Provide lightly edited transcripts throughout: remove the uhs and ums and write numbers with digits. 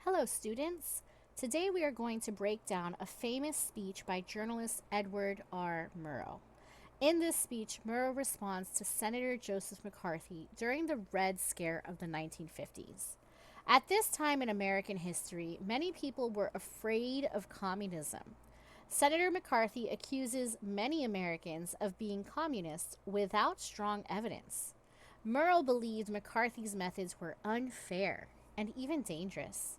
Hello, students. Today we are going to break down a famous speech by journalist Edward R. Murrow. In this speech, Murrow responds to Senator Joseph McCarthy during the Red Scare of the 1950s. At this time in American history, many people were afraid of communism. Senator McCarthy accuses many Americans of being communists without strong evidence. Murrow believed McCarthy's methods were unfair and even dangerous.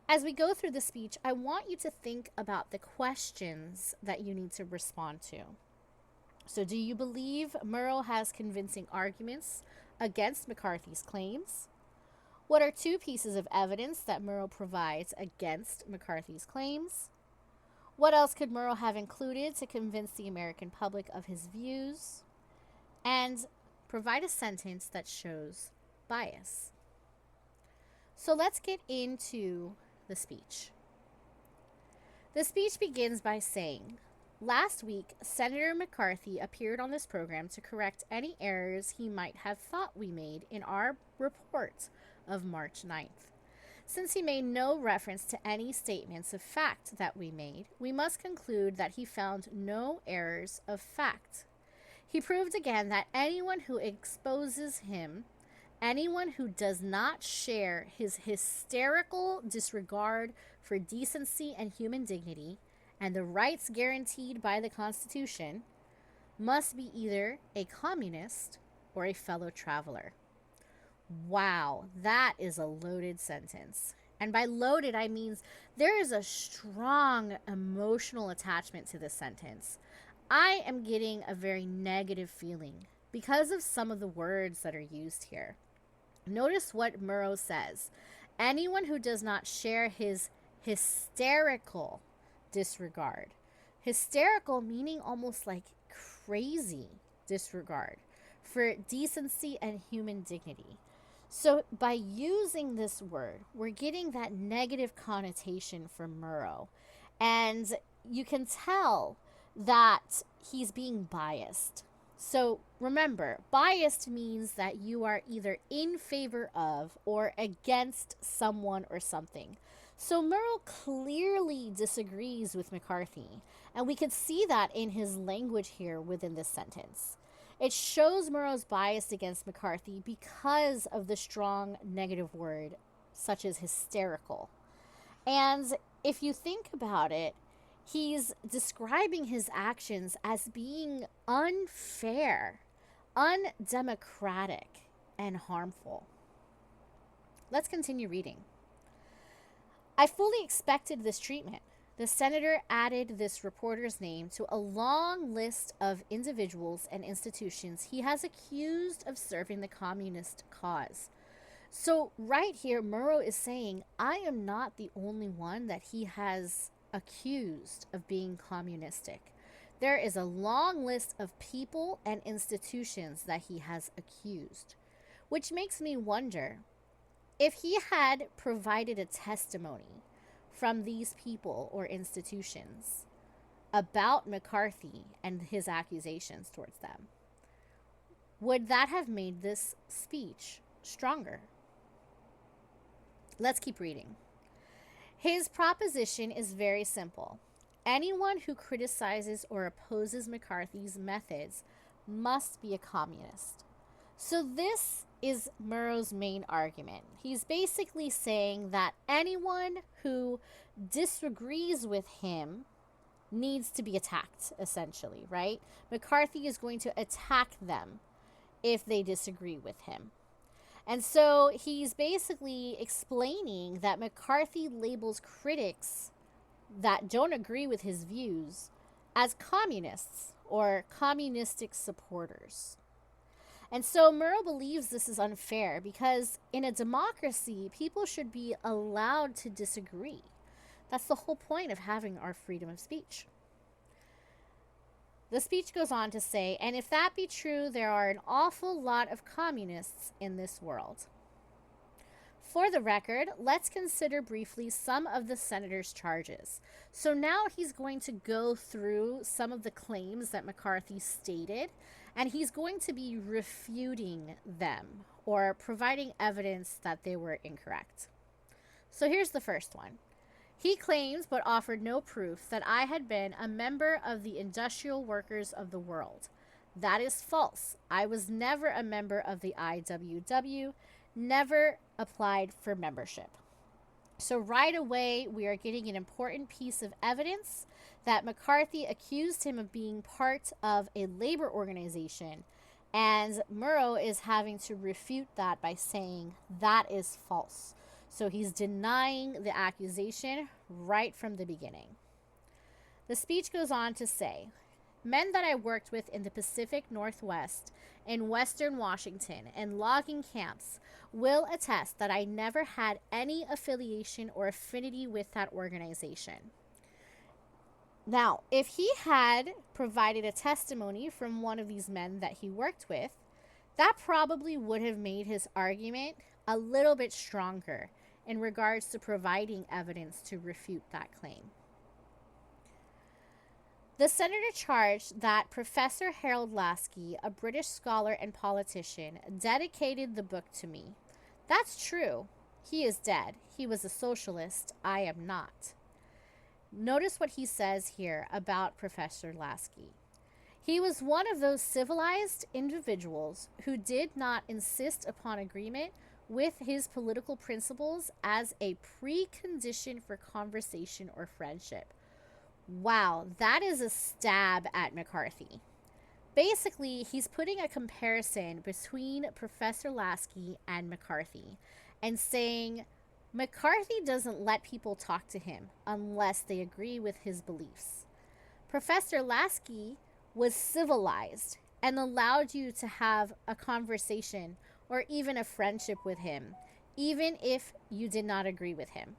As we go through the speech, I want you to think about the questions that you need to respond to. So, do you believe Murrow has convincing arguments against McCarthy's claims? What are two pieces of evidence that Murrow provides against McCarthy's claims? What else could Murrow have included to convince the American public of his views? And provide a sentence that shows bias. So let's get into the speech. The speech begins by saying, "Last week, Senator McCarthy appeared on this program to correct any errors he might have thought we made in our report of March 9th. Since he made no reference to any statements of fact that we made, we must conclude that he found no errors of fact. He proved again that anyone who exposes him, anyone who does not share his hysterical disregard for decency and human dignity and the rights guaranteed by the Constitution, must be either a communist or a fellow traveler." Wow, that is a loaded sentence. And by loaded, I mean there is a strong emotional attachment to this sentence. I am getting a very negative feeling because of some of the words that are used here. Notice what Murrow says. Anyone who does not share his hysterical disregard. Hysterical meaning almost like crazy disregard for decency and human dignity. So by using this word, we're getting that negative connotation from Murrow. And you can tell that he's being biased. So remember, biased means that you are either in favor of or against someone or something. So Murrow clearly disagrees with McCarthy, and we can see that in his language here within this sentence. It shows Murrow's bias against McCarthy because of the strong negative word, such as hysterical. And if you think about it, he's describing his actions as being unfair, undemocratic, and harmful. Let's continue reading. "I fully expected this treatment." The senator added this reporter's name to a long list of individuals and institutions he has accused of serving the communist cause. So right here, Murrow is saying, I am not the only one that he has accused of being communistic. There is a long list of people and institutions that he has accused, which makes me wonder if he had provided a testimony from these people or institutions about McCarthy and his accusations towards them, would that have made this speech stronger? Let's keep reading. "His proposition is very simple. Anyone who criticizes or opposes McCarthy's methods must be a communist." So this is Murrow's main argument. He's basically saying that anyone who disagrees with him needs to be attacked, essentially, right? McCarthy is going to attack them if they disagree with him. And so he's basically explaining that McCarthy labels critics that don't agree with his views as communists or communistic supporters. And so Murrow believes this is unfair because in a democracy, people should be allowed to disagree. That's the whole point of having our freedom of speech. The speech goes on to say, "And if that be true, there are an awful lot of communists in this world." For the record, let's consider briefly some of the senator's charges. So now he's going to go through some of the claims that McCarthy stated, and he's going to be refuting them or providing evidence that they were incorrect. So here's the first one. He claims, but offered no proof, that I had been a member of the industrial workers of the world. That is false. I was never a member of the IWW, never applied for membership. So right away, we are getting an important piece of evidence that McCarthy accused him of being part of a labor organization, and Murrow is having to refute that by saying that is false. So he's denying the accusation right from the beginning. The speech goes on to say, men that I worked with in the Pacific Northwest, in Western Washington, and logging camps will attest that I never had any affiliation or affinity with that organization. Now, if he had provided a testimony from one of these men that he worked with, that probably would have made his argument a little bit stronger in regards to providing evidence to refute that claim. The senator charged that Professor Harold Lasky, a British scholar and politician, dedicated the book to me. That's true. He is dead. He was a socialist. I am not. Notice what he says here about Professor Lasky. He was one of those civilized individuals who did not insist upon agreement with his political principles as a precondition for conversation or friendship. Wow, that is a stab at McCarthy. Basically, he's putting a comparison between Professor Lasky and McCarthy and saying McCarthy doesn't let people talk to him unless they agree with his beliefs. Professor Lasky was civilized and allowed you to have a conversation or even a friendship with him, even if you did not agree with him.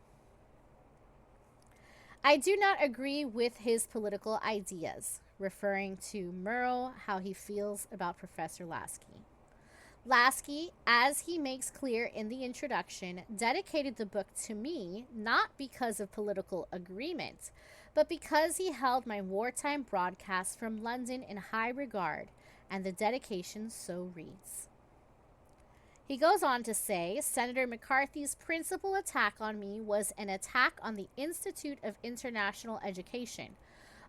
I do not agree with his political ideas, referring to Murrow, how he feels about Professor Lasky. Lasky, as he makes clear in the introduction, dedicated the book to me not because of political agreement, but because he held my wartime broadcasts from London in high regard, and the dedication so reads. He goes on to say, Senator McCarthy's principal attack on me was an attack on the Institute of International Education,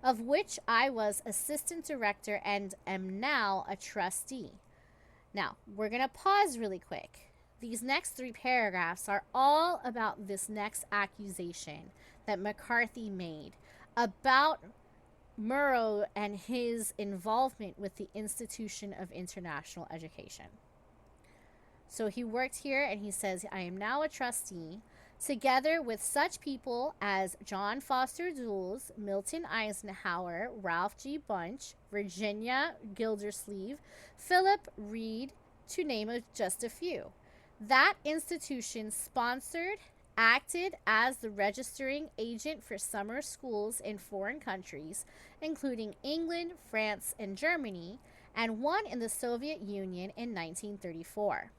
of which I was assistant director and am now a trustee. Now, we're going to pause really quick. These next 3 paragraphs are all about this next accusation that McCarthy made about Murrow and his involvement with the Institution of International Education. So he worked here and he says, I am now a trustee, together with such people as John Foster Dulles, Milton Eisenhower, Ralph G. Bunch, Virginia Gildersleeve, Philip Reed, to name just a few. That institution sponsored, acted as the registering agent for summer schools in foreign countries, including England, France, and Germany, and one in the Soviet Union in 1934.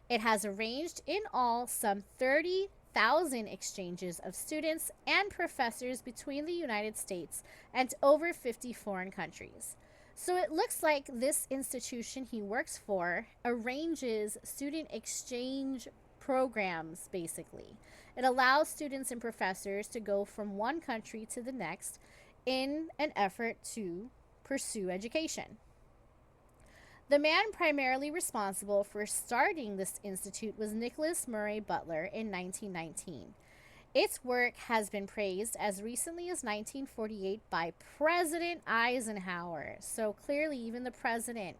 It has arranged in all some 30,000 exchanges of students and professors between the United States and over 50 foreign countries. So it looks like this institution he works for arranges student exchange programs, basically. It allows students and professors to go from one country to the next in an effort to pursue education. The man primarily responsible for starting this institute was Nicholas Murray Butler in 1919. Its work has been praised as recently as 1948 by President Eisenhower. So clearly, even the president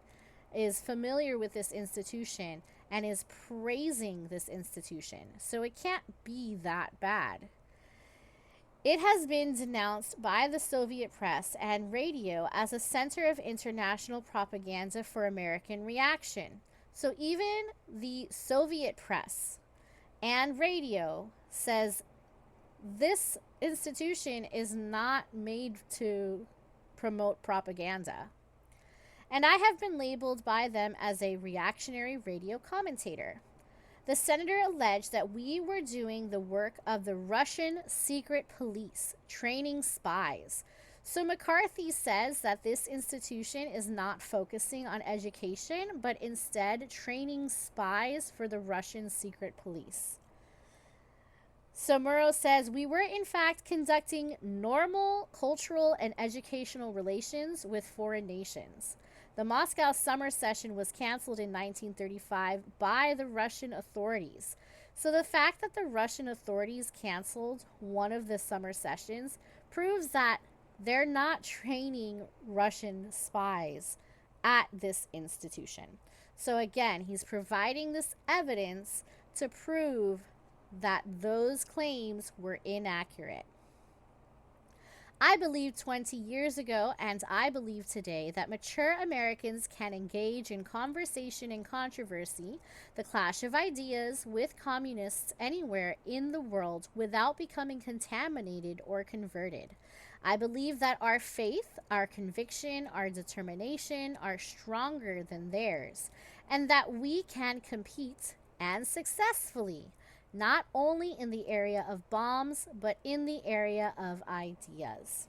is familiar with this institution and is praising this institution. So it can't be that bad. It has been denounced by the Soviet press and radio as a center of international propaganda for American reaction. So even the Soviet press and radio says this institution is not made to promote propaganda. And I have been labeled by them as a reactionary radio commentator. The senator alleged that we were doing the work of the Russian secret police, training spies. So McCarthy says that this institution is not focusing on education, but instead training spies for the Russian secret police. So Murrow says, we were in fact conducting normal cultural and educational relations with foreign nations. The Moscow summer session was canceled in 1935 by the Russian authorities. So the fact that the Russian authorities canceled one of the summer sessions proves that they're not training Russian spies at this institution. So again, he's providing this evidence to prove that those claims were inaccurate. I believed 20 years ago, and I believe today, that mature Americans can engage in conversation and controversy, the clash of ideas, with communists anywhere in the world without becoming contaminated or converted. I believe that our faith, our conviction, our determination are stronger than theirs, and that we can compete, and successfully, not only in the area of bombs, but in the area of ideas.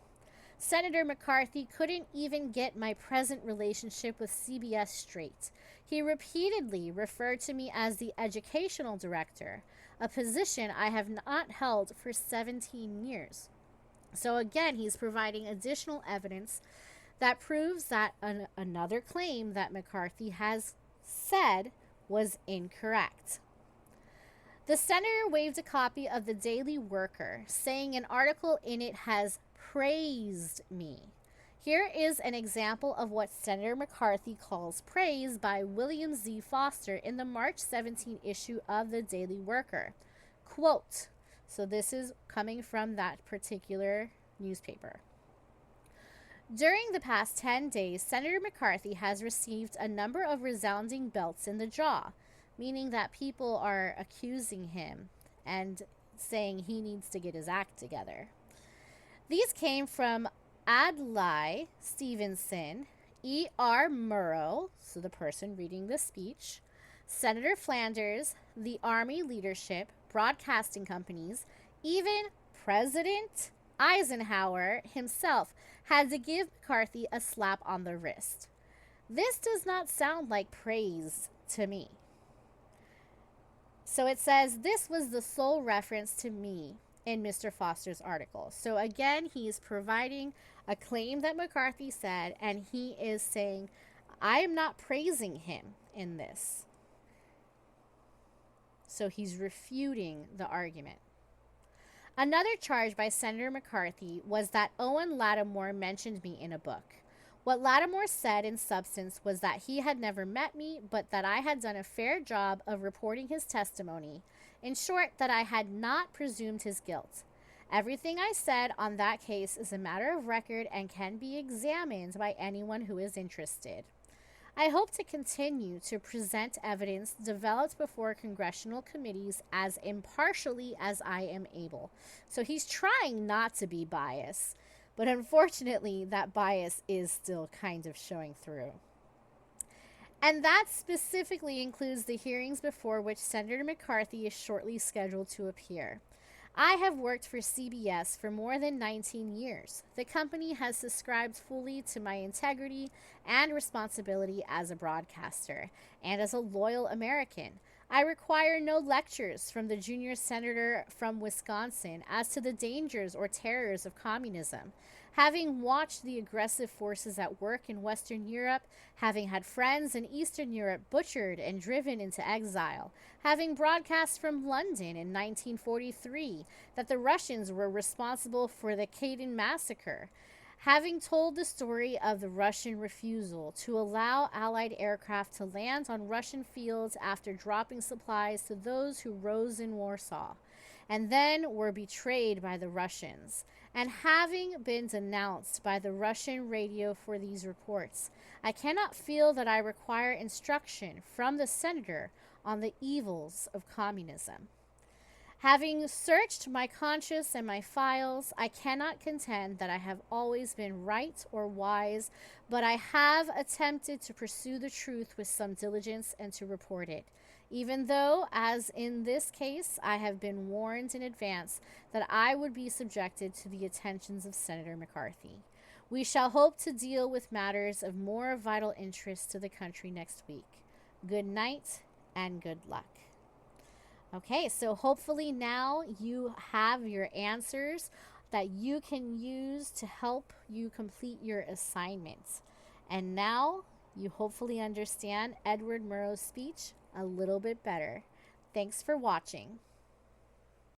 Senator McCarthy couldn't even get my present relationship with CBS straight. He repeatedly referred to me as the educational director, a position I have not held for 17 years. So again, he's providing additional evidence that proves that another claim that McCarthy has said was incorrect. The senator waved a copy of the Daily Worker, saying an article in it has praised me. Here is an example of what Senator McCarthy calls praise by William Z. Foster in the March 17 issue of the Daily Worker. Quote, so this is coming from that particular newspaper. During the past 10 days, Senator McCarthy has received a number of resounding belts in the jaw, meaning that people are accusing him and saying he needs to get his act together. These came from Adlai Stevenson, E.R. Murrow, so the person reading the speech, Senator Flanders, the Army leadership, broadcasting companies, even President Eisenhower himself had to give McCarthy a slap on the wrist. This does not sound like praise to me. So it says, this was the sole reference to me in Mr. Foster's article. So again, he's providing a claim that McCarthy said, and he is saying, I am not praising him in this. So he's refuting the argument. Another charge by Senator McCarthy was that Owen Lattimore mentioned me in a book. What Lattimore said in substance was that he had never met me, but that I had done a fair job of reporting his testimony. In short, that I had not presumed his guilt. Everything I said on that case is a matter of record and can be examined by anyone who is interested. I hope to continue to present evidence developed before congressional committees as impartially as I am able. So he's trying not to be biased. But unfortunately, that bias is still kind of showing through. And that specifically includes the hearings before which Senator McCarthy is shortly scheduled to appear. I have worked for CBS for more than 19 years. The company has subscribed fully to my integrity and responsibility as a broadcaster and as a loyal American. I require no lectures from the junior senator from Wisconsin as to the dangers or terrors of communism. Having watched the aggressive forces at work in Western Europe, having had friends in Eastern Europe butchered and driven into exile, having broadcast from London in 1943 that the Russians were responsible for the Katyn massacre, having told the story of the Russian refusal to allow Allied aircraft to land on Russian fields after dropping supplies to those who rose in Warsaw, and then were betrayed by the Russians, and having been denounced by the Russian radio for these reports, I cannot feel that I require instruction from the senator on the evils of communism. Having searched my conscience and my files, I cannot contend that I have always been right or wise, but I have attempted to pursue the truth with some diligence and to report it, even though, as in this case, I have been warned in advance that I would be subjected to the attentions of Senator McCarthy. We shall hope to deal with matters of more vital interest to the country next week. Good night and good luck. Okay, so hopefully now you have your answers that you can use to help you complete your assignments. And now you hopefully understand Edward Murrow's speech a little bit better. Thanks for watching.